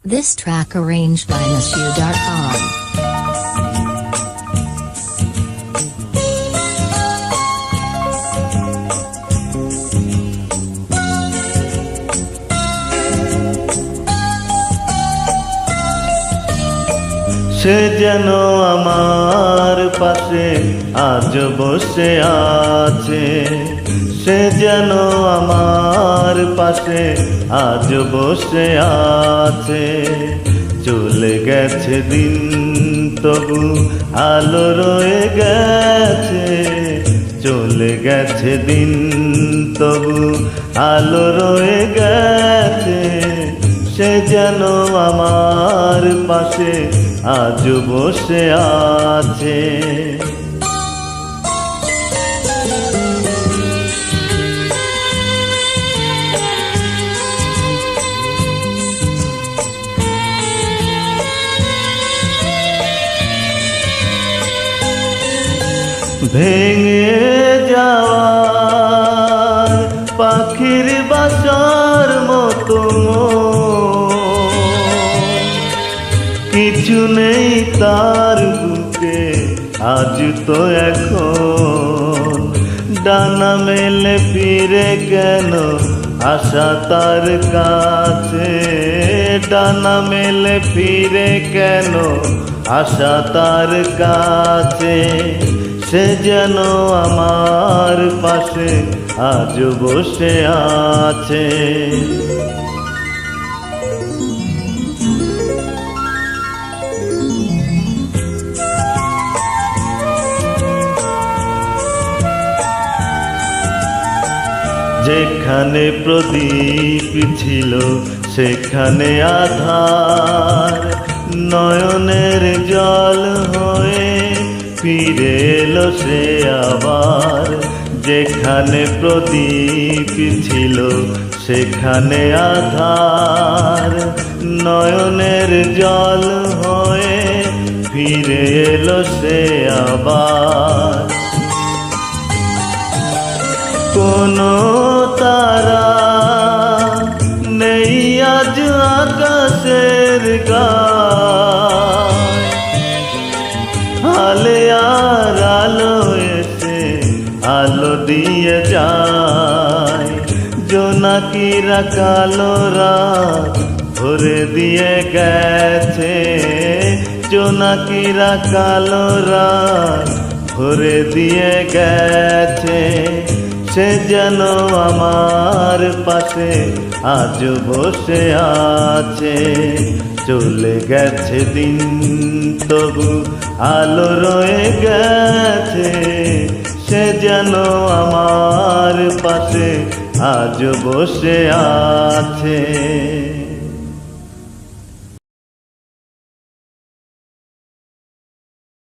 This track arranged by Monsieur.com. সে যেন আমার পাশে আজ বসে আছে, সে যেন আমার পাশে আজ বসে আছে। চলে গেছে দিন তবু আলো রয়ে গেছে, চলে গেছে দিন তবু আলো রয়ে গেছে। সে যেন আমার পাশে আজ বসে আছে। ভেঙে যাওয়ার পাখির বাসার মতো কিছু নেই তার বুকে আজ তো এখন। ডানা মেলে ফিরে কেন আশা তার কাছে, ডানা মেলে ফিরে কেন আশা তার কাছে। সে যেন আমার পাশে আজ বসে আছে। যেখানে প্রদীপ ছিল সেখানে আধার, নয়নের জল হয়ে ফিরে এলো সে আবার। যেখানে প্রদীপ ছিল সেখানে আধার, নয়নের জল হয়ে ফিরে এলো সে আবার। কোনো তারা নেই আজ আকাশের গায়, আলে আর আলো এসে আলো দিয়ে যায়। জোনাকিরা কালো রাত ভরে দিয়ে গেছে, জোনাকিরা কালো রাত ভরে দিয়ে গেছে। সে যেন আমার পাশে আজ বসে আছে। চলে গেছে দিন তবু আলো রয়ে গেছে, সে যেন আমার পাশে আজ বসে আছে।